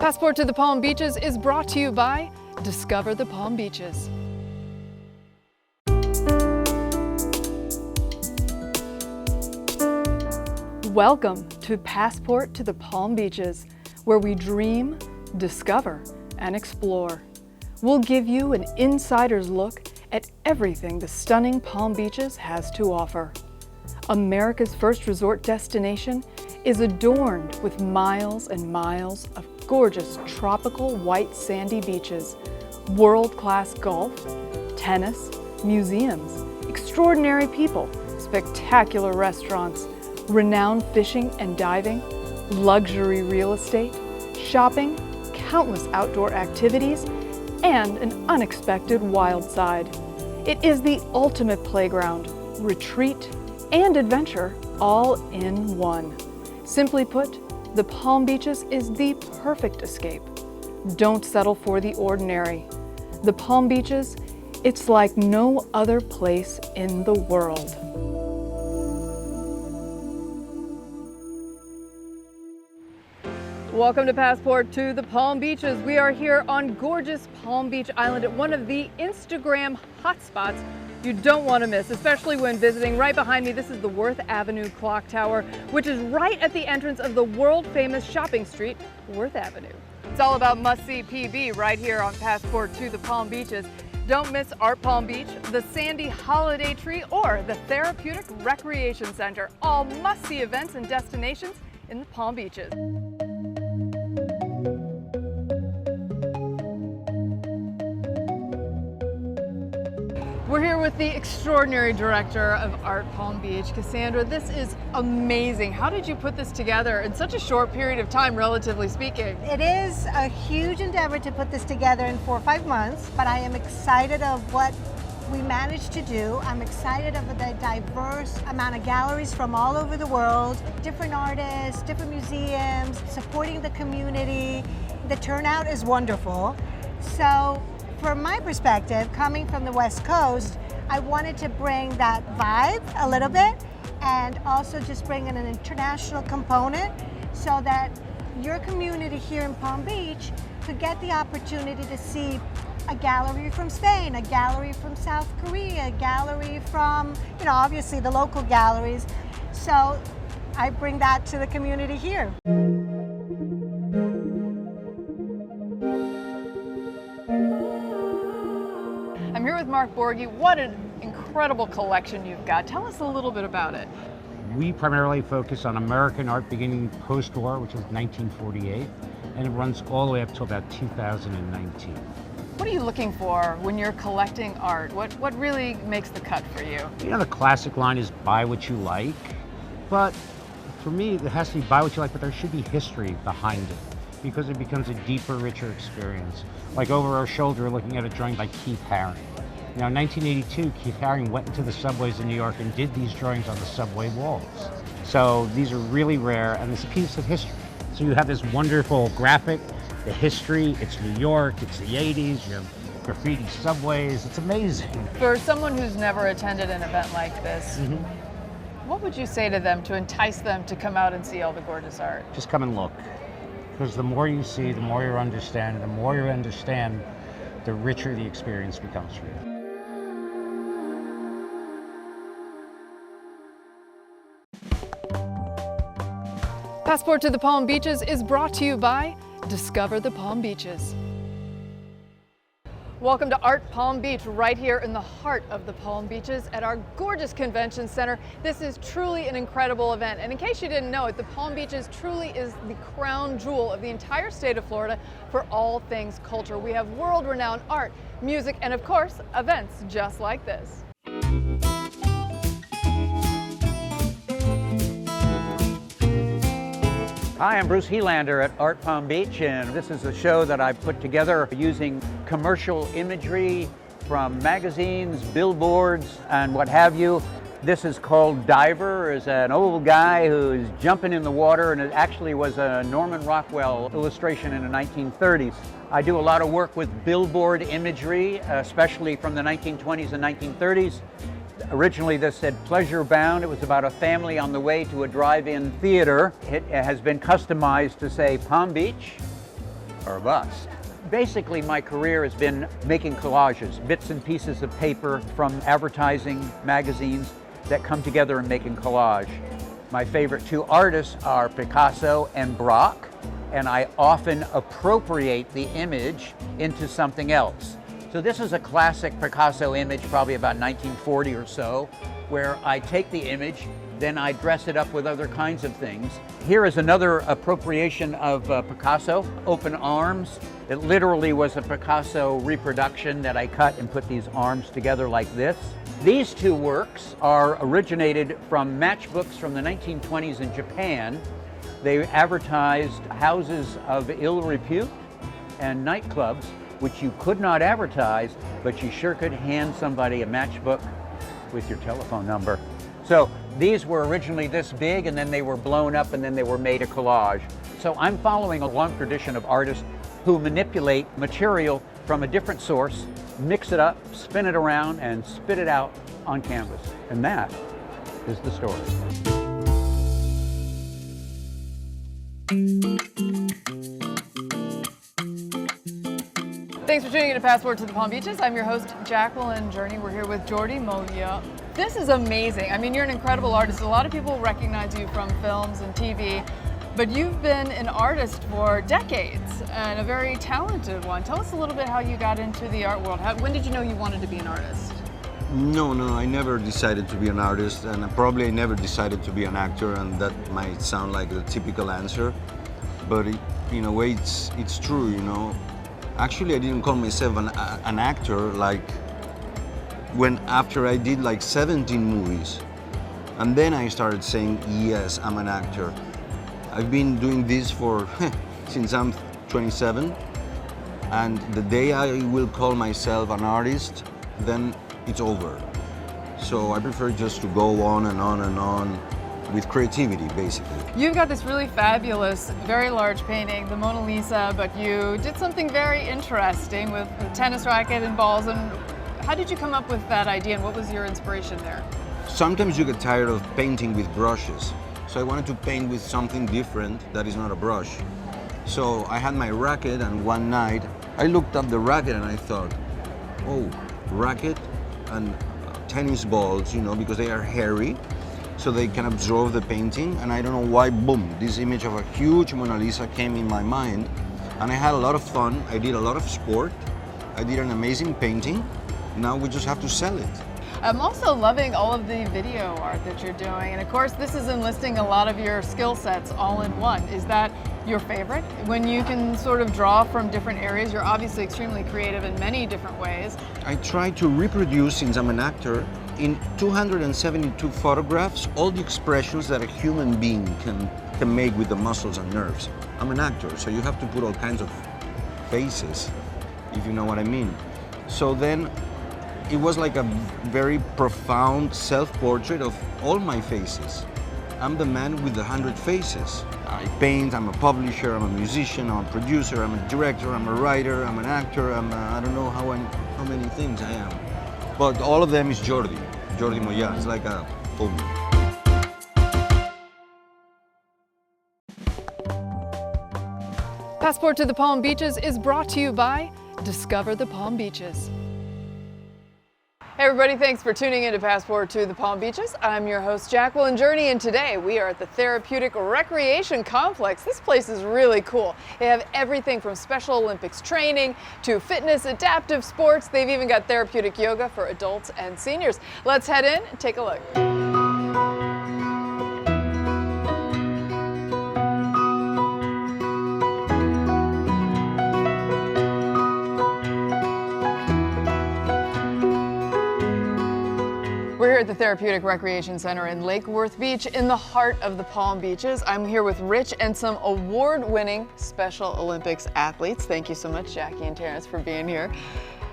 Passport to the Palm Beaches is brought to you by Discover the Palm Beaches. Welcome to Passport to the Palm Beaches, where we dream, discover, and explore. We'll give you an insider's look at everything the stunning Palm Beaches has to offer. America's first resort destination is adorned with miles and miles of gorgeous tropical white sandy beaches, world-class golf, tennis, museums, extraordinary people, spectacular restaurants, renowned fishing and diving, luxury real estate, shopping, countless outdoor activities, and an unexpected wild side. It is the ultimate playground, retreat, and adventure all in one. Simply put, the Palm Beaches is the perfect escape. Don't settle for the ordinary. The Palm Beaches, it's like no other place in the world. Welcome to Passport to the Palm Beaches. We are here on gorgeous Palm Beach Island at one of the Instagram hotspots you don't want to miss, especially when visiting. Right behind me, this is the Worth Avenue Clock Tower, which is right at the entrance of the world-famous shopping street, Worth Avenue. It's all about must-see PB right here on Passport to the Palm Beaches. Don't miss Art Palm Beach, the Sandy Holiday Tree, or the Therapeutic Recreation Center. All must-see events and destinations in the Palm Beaches. We're here with the extraordinary director of Art Palm Beach, Cassandra. This is amazing. How did you put this together in such a short period of time, relatively speaking? It is a huge endeavor to put this together in 4 or 5 months, but I am excited of what we managed to do. I'm excited of the diverse amount of galleries from all over the world, different artists, different museums, supporting the community. The turnout is wonderful. So, from my perspective, coming from the West Coast, I wanted to bring that vibe a little bit and also just bring in an international component so that your community here in Palm Beach could get the opportunity to see a gallery from Spain, a gallery from South Korea, a gallery from, obviously the local galleries. So I bring that to the community here. I'm here with Mark Borghi. What an incredible collection you've got. Tell us a little bit about it. We primarily focus on American art beginning post-war, which is 1948, and it runs all the way up to about 2019. What are you looking for when you're collecting art? What really makes the cut for you? The classic line is buy what you like, but for me, it has to be buy what you like, but there should be history behind it, because it becomes a deeper, richer experience. Like over our shoulder, looking at a drawing by Keith Haring. In 1982, Keith Haring went into the subways in New York and did these drawings on the subway walls. So these are really rare, and it's a piece of history. So you have this wonderful graphic, the history, it's New York, it's the 80s, you have graffiti subways, it's amazing. For someone who's never attended an event like this, what would you say to them to entice them to come out and see all the gorgeous art? Just come and look. Because the more you see, the more you understand. The more you understand, the richer the experience becomes for you. Passport to the Palm Beaches is brought to you by Discover the Palm Beaches. Welcome to Art Palm Beach, right here in the heart of the Palm Beaches at our gorgeous convention center. This is truly an incredible event. And in case you didn't know it, the Palm Beaches truly is the crown jewel of the entire state of Florida for all things culture. We have world-renowned art, music, and of course, events just like this. Hi, I'm Bruce Helander at Art Palm Beach, and this is a show that I put together using commercial imagery from magazines, billboards, and what have you. This is called Diver. It's an old guy who's jumping in the water, and it actually was a Norman Rockwell illustration in the 1930s. I do a lot of work with billboard imagery, especially from the 1920s and 1930s. Originally this said Pleasure Bound. It was about a family on the way to a drive-in theater. It has been customized to say Palm Beach, or bust. Basically, my career has been making collages, bits and pieces of paper from advertising magazines that come together and make a collage. My favorite two artists are Picasso and Braque, and I often appropriate the image into something else. So this is a classic Picasso image, probably about 1940 or so, where I take the image, then I dress it up with other kinds of things. Here is another appropriation of Picasso, Open Arms. It literally was a Picasso reproduction that I cut and put these arms together like this. These two works are originated from matchbooks from the 1920s in Japan. They advertised houses of ill repute and nightclubs, which you could not advertise, but you sure could hand somebody a matchbook with your telephone number. So these were originally this big, and then they were blown up, and then they were made a collage. So I'm following a long tradition of artists who manipulate material from a different source, mix it up, spin it around, and spit it out on canvas. And that is the story. Thanks for tuning in to Passport to the Palm Beaches. I'm your host, Jacqueline Journey. We're here with Jordi Moya. This is amazing. I mean, you're an incredible artist. A lot of people recognize you from films and TV, but you've been an artist for decades and a very talented one. Tell us a little bit how you got into the art world. When did you know you wanted to be an artist? No, I never decided to be an artist, and probably I never decided to be an actor, and that might sound like the typical answer, but in a way it's true, you know. Actually, I didn't call myself an actor like after I did like 17 movies, and then I started saying, yes, I'm an actor. I've been doing this for since I'm 27, and the day I will call myself an artist, then it's over. So I prefer just to go on and on and on with creativity, basically. You've got this really fabulous, very large painting, the Mona Lisa, but you did something very interesting with the tennis racket and balls. And how did you come up with that idea, and what was your inspiration there? Sometimes you get tired of painting with brushes, so I wanted to paint with something different that is not a brush. So I had my racket, and one night I looked at the racket and I thought, oh, racket and tennis balls, you know, because they are hairy, so they can absorb the painting. And I don't know why, boom, this image of a huge Mona Lisa came in my mind, and I had a lot of fun. I did a lot of sport. I did an amazing painting. Now we just have to sell it. I'm also loving all of the video art that you're doing, and of course this is enlisting a lot of your skill sets all in one. Is that your favorite? When you can sort of draw from different areas, you're obviously extremely creative in many different ways. I try to reproduce, since I'm an actor, in 272 photographs, all the expressions that a human being can make with the muscles and nerves. I'm an actor, so you have to put all kinds of faces, if you know what I mean. So then it was like a very profound self-portrait of all my faces. I'm the man with the 100 faces. I paint, I'm a publisher, I'm a musician, I'm a producer, I'm a director, I'm a writer, I'm an actor, I don't know how many things I am. But all of them is Jordi Moya. It's like a boom. Passport to the Palm Beaches is brought to you by Discover the Palm Beaches. Hey everybody, thanks for tuning in to Passport to the Palm Beaches. I'm your host, Jacqueline Journey, and today we are at the Therapeutic Recreation Complex. This place is really cool. They have everything from Special Olympics training to fitness, adaptive sports. They've even got therapeutic yoga for adults and seniors. Let's head in and take a look. We're here at the Therapeutic Recreation Center in Lake Worth Beach in the heart of the Palm Beaches. I'm here with Rich and some award-winning Special Olympics athletes. Thank you so much, Jackie and Terrence, for being here.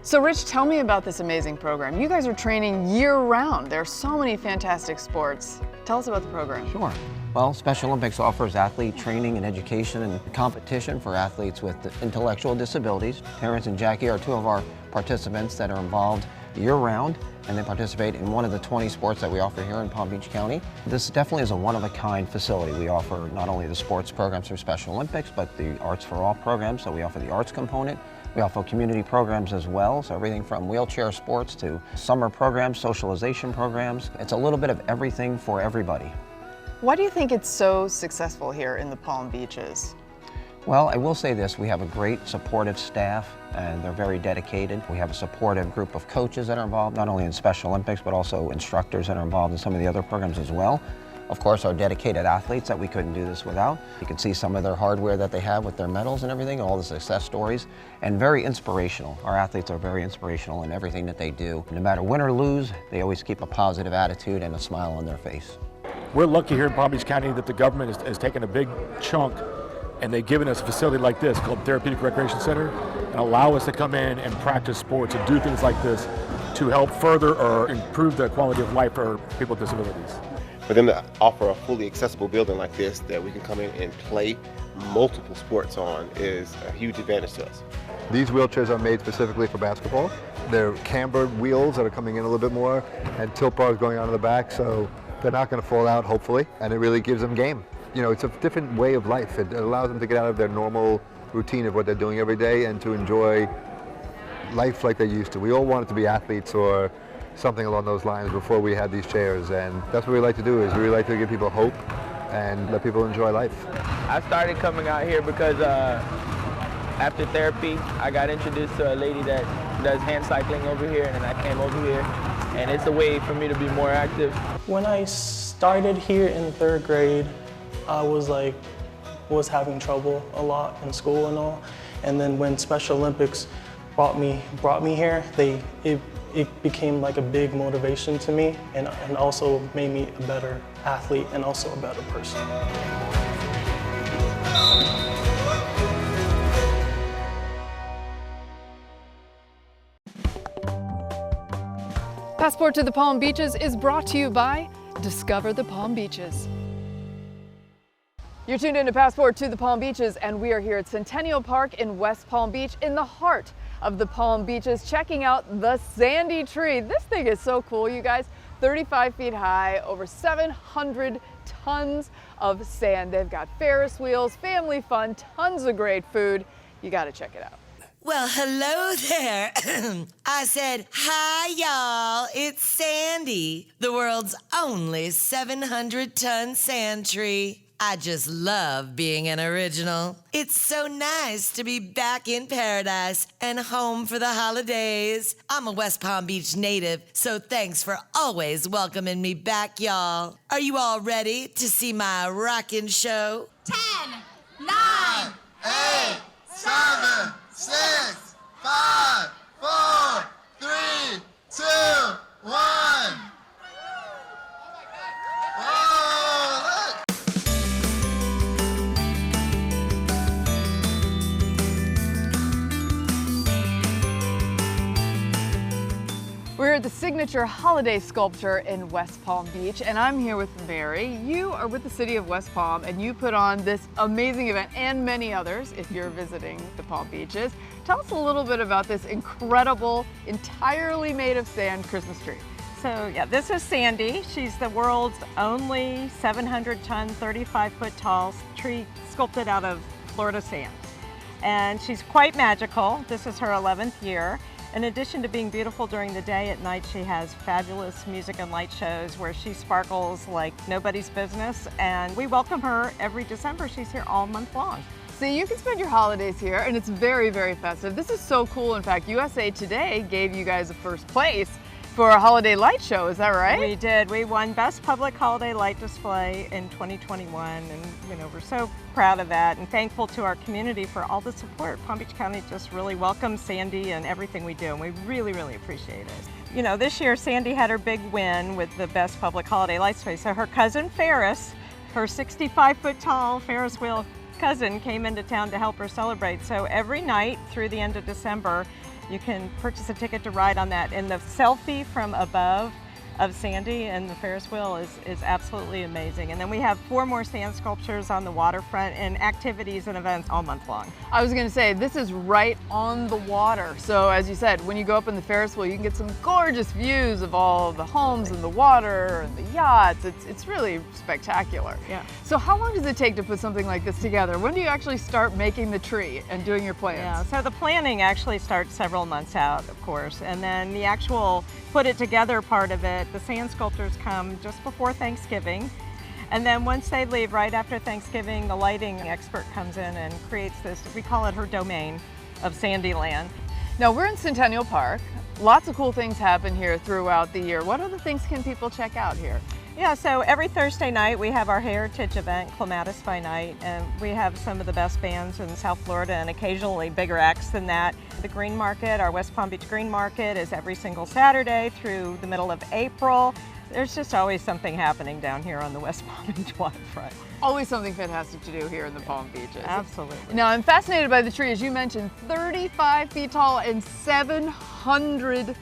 So Rich, tell me about this amazing program. You guys are training year-round. There are so many fantastic sports. Tell us about the program. Sure. Well, Special Olympics offers athlete training and education and competition for athletes with intellectual disabilities. Terrence and Jackie are two of our participants that are involved year-round, and they participate in one of the 20 sports that we offer here in Palm Beach County. This definitely is a one-of-a-kind facility. We offer not only the sports programs for Special Olympics, but the Arts for All programs, so we offer the arts component. We offer community programs as well, so everything from wheelchair sports to summer programs, socialization programs. It's a little bit of everything for everybody. Why do you think it's so successful here in the Palm Beaches? Well, I will say this, we have a great supportive staff and they're very dedicated. We have a supportive group of coaches that are involved, not only in Special Olympics, but also instructors that are involved in some of the other programs as well. Of course, our dedicated athletes that we couldn't do this without. You can see some of their hardware that they have with their medals and everything, all the success stories, and very inspirational. Our athletes are very inspirational in everything that they do. No matter win or lose, they always keep a positive attitude and a smile on their face. We're lucky here in Palm Beach County that the government has taken a big chunk and they've given us a facility like this called Therapeutic Recreation Center and allow us to come in and practice sports and do things like this to help further or improve the quality of life for people with disabilities. For them to offer a fully accessible building like this that we can come in and play multiple sports on is a huge advantage to us. These wheelchairs are made specifically for basketball. They're cambered wheels that are coming in a little bit more and tilt bars going onto the back, so they're not going to fall out, hopefully, and it really gives them game. You know, it's a different way of life. It allows them to get out of their normal routine of what they're doing every day and to enjoy life like they used to. We all wanted to be athletes or something along those lines before we had these chairs, and that's what we like to do, is we really like to give people hope and let people enjoy life. I started coming out here because after therapy, I got introduced to a lady that does hand cycling over here, and then I came over here, and it's a way for me to be more active. When I started here in 3rd grade, I was having trouble a lot in school and all, and then when Special Olympics brought me here, it became like a big motivation to me, and also made me a better athlete and also a better person. Passport to the Palm Beaches is brought to you by Discover the Palm Beaches. You're tuned in to Passport to the Palm Beaches, and we are here at Centennial Park in West Palm Beach in the heart of the Palm Beaches, checking out the Sandy tree. This thing is so cool, you guys. 35 feet high, over 700 tons of sand. They've got Ferris wheels, family fun, tons of great food. You got to check it out. Well, hello there. I said, hi, y'all. It's Sandy, the world's only 700-ton sand tree. I just love being an original. It's so nice to be back in paradise and home for the holidays. I'm a West Palm Beach native, so thanks for always welcoming me back, y'all. Are you all ready to see my rockin' show? 10, 9, 8, 7, 6, 5, 4, 3, 2, 1. We're at the signature holiday sculpture in West Palm Beach, and I'm here with Mary. You are with the city of West Palm, and you put on this amazing event and many others if you're visiting the Palm Beaches. Tell us a little bit about this incredible, entirely made of sand Christmas tree. So yeah, this is Sandy. She's the world's only 700-ton, 35-foot tall tree sculpted out of Florida sand. And she's quite magical. This is her 11th year. In addition to being beautiful during the day, at night she has fabulous music and light shows where she sparkles like nobody's business, and we welcome her every December. She's here all month long. So you can spend your holidays here, and it's very, very festive. This is so cool. In fact, USA Today gave you guys a first place for a holiday light show, is that right? We did. We won Best Public Holiday Light Display in 2021, and we're so proud of that and thankful to our community for all the support. Palm Beach County just really welcomes Sandy and everything we do, and we really, really appreciate it. This year Sandy had her big win with the Best Public Holiday Light Display. So her cousin Ferris, her 65-foot tall Ferris wheel cousin, came into town to help her celebrate. So every night through the end of December, you can purchase a ticket to ride on that. And the selfie from above of Sandy, and the Ferris wheel is absolutely amazing. And then we have 4 more sand sculptures on the waterfront and activities and events all month long. I was going to say, this is right on the water. So as you said, when you go up in the Ferris wheel, you can get some gorgeous views of all the homes and the water and the yachts. It's really spectacular. Yeah. So how long does it take to put something like this together? When do you actually start making the tree and doing your plans? Yeah, so the planning actually starts several months out, of course, and then the actual put it together part of it, the sand sculptors come just before Thanksgiving. And then once they leave right after Thanksgiving, the lighting expert comes in and creates this, we call it her domain of Sandyland. Now we're in Centennial Park. Lots of cool things happen here throughout the year. What other things can people check out here? Yeah, so every Thursday night we have our heritage event, Clematis by Night, and we have some of the best bands in South Florida and occasionally bigger acts than that. The Green Market, our West Palm Beach Green Market, is every single Saturday through the middle of April. There's just always something happening down here on the West Palm Beach waterfront. Always something fantastic to do here in the Palm Beaches. Absolutely. Now I'm fascinated by the tree, as you mentioned, 35 feet tall and 700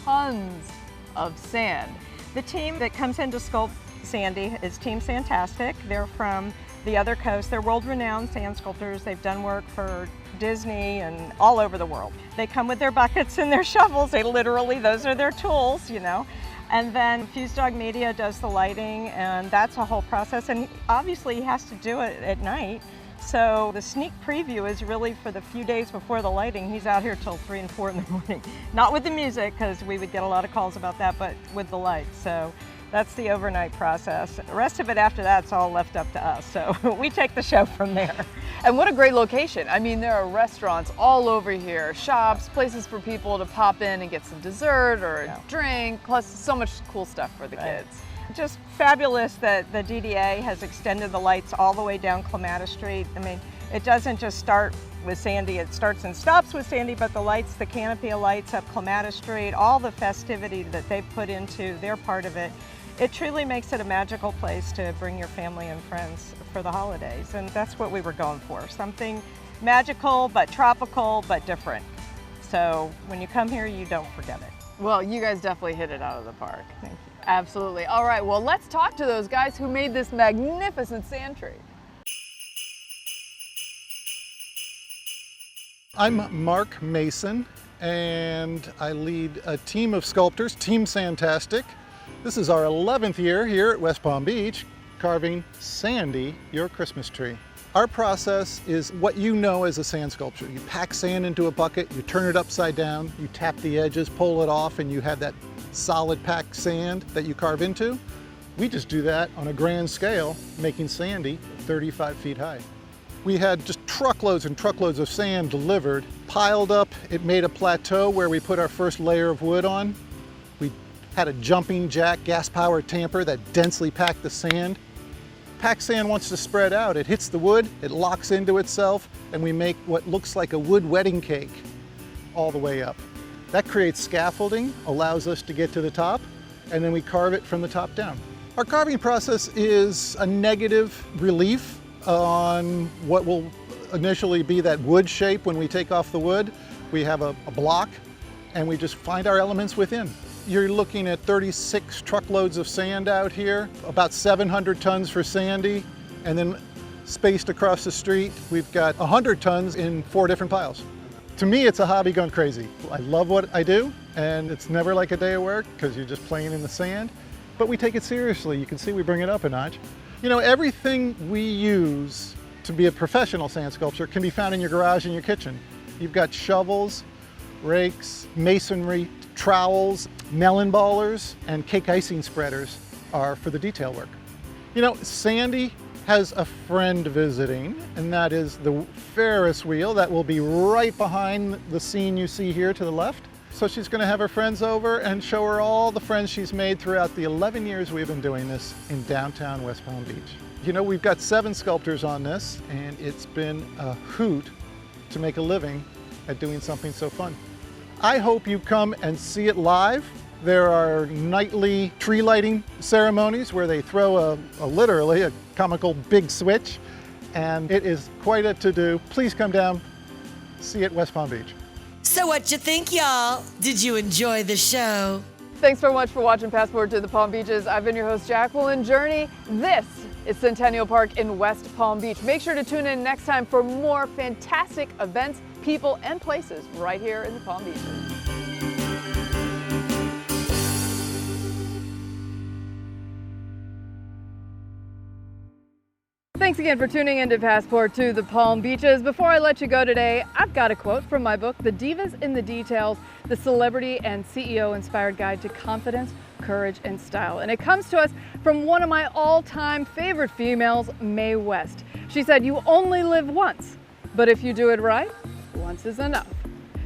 tons of sand. The team that comes in to sculpt Sandy is Team Santastic. They're from the other coast. They're world-renowned sand sculptors. They've done work for Disney and all over the world. They come with their buckets and their shovels. They literally, those are their tools, you know. And then Fuse Dog Media does the lighting, and that's a whole process. And obviously he has to do it at night. So the sneak preview is really for the few days before the lighting. He's out here till 3 and 4 in the morning. Not with the music, because we would get a lot of calls about that, but with the lights. So that's the overnight process. The rest of it after that's all left up to us. So we take the show from there. And what a great location. I mean, there are restaurants all over here, shops, places for people to pop in and get some dessert or a drink, plus so much cool stuff for the kids. Just fabulous that the DDA has extended the lights all the way down Clematis Street. I mean, it doesn't just start with Sandy, it starts and stops with Sandy, but the lights, the canopy of lights up Clematis Street, all the festivity that they've put into their part of it, it truly makes it a magical place to bring your family and friends for the holidays. And that's what we were going for, something magical, but tropical, but different. So when you come here, you don't forget it. Well, you guys definitely hit it out of the park. Thank you. Absolutely. All right, well, let's talk to those guys who made this magnificent sand tree. I'm Mark Mason, and I lead a team of sculptors, Team Santastic. This is our 11th year here at West Palm Beach, carving Sandy, your Christmas tree. Our process is what you know as a sand sculpture. You pack sand into a bucket, you turn it upside down, you tap the edges, pull it off, and you have that solid packed sand that you carve into. We just do that on a grand scale, making Sandy 35 feet high. We had just truckloads and truckloads of sand delivered, piled up. It made a plateau where we put our first layer of wood on. We had a jumping jack gas-powered tamper that densely packed the sand. Packed sand wants to spread out. It hits the wood, it locks into itself, and we make what looks like a wood wedding cake all the way up. That creates scaffolding, allows us to get to the top, and then we carve it from the top down. Our carving process is a negative relief on what will initially be that wood shape when we take off the wood. We have a block, and we just find our elements within. You're looking at 36 truckloads of sand out here, about 700 tons for Sandy, and then spaced across the street, we've got 100 tons in 4 different piles. To me, it's a hobby gone crazy. I love what I do, and it's never like a day of work because you're just playing in the sand, but we take it seriously. You can see we bring it up a notch. You know, everything we use to be a professional sand sculptor can be found in your garage and your kitchen. You've got shovels, rakes, masonry, trowels, melon ballers, and cake icing spreaders are for the detail work. You know, Sandy has a friend visiting, and that is the Ferris wheel that will be right behind the scene you see here to the left. So she's going to have her friends over and show her all the friends she's made throughout the 11 years we've been doing this in downtown West Palm Beach. You know, we've got 7 sculptors on this, and it's been a hoot to make a living at doing something so fun. I hope you come and see it live. There are nightly tree lighting ceremonies where they throw literally a comical big switch, and it is quite a to-do. Please come down, see it West Palm Beach. So what you think, y'all? Did you enjoy the show? Thanks so much for watching Passport to the Palm Beaches. I've been your host, Jacqueline Journey. This is Centennial Park in West Palm Beach. Make sure to tune in next time for more fantastic events, people, and places right here in the Palm Beaches. Thanks again for tuning in to Passport to the Palm Beaches. Before I let you go today, I've got a quote from my book, The Divas in the Details, the Celebrity and CEO Inspired Guide to Confidence, Courage, and Style. And it comes to us from one of my all-time favorite females, Mae West. She said, "You only live once, but if you do it right, once is enough."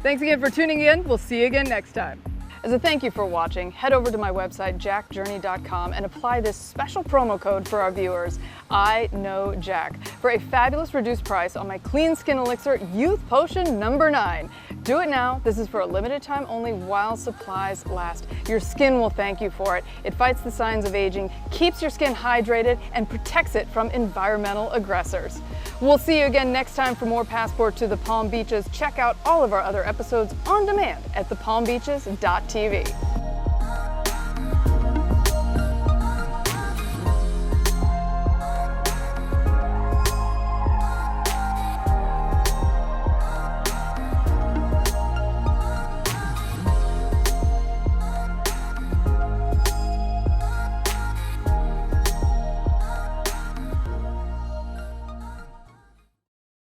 Thanks again for tuning in. We'll see you again next time. As a thank you for watching, head over to my website, jackjourney.com, and apply this special promo code for our viewers, I Know Jack, for a fabulous reduced price on my Clean Skin Elixir Youth Potion number 9. Do it now. This is for a limited time only while supplies last. Your skin will thank you for it. It fights the signs of aging, keeps your skin hydrated, and protects it from environmental aggressors. We'll see you again next time for more Passport to the Palm Beaches. Check out all of our other episodes on demand at thepalmbeaches.tv.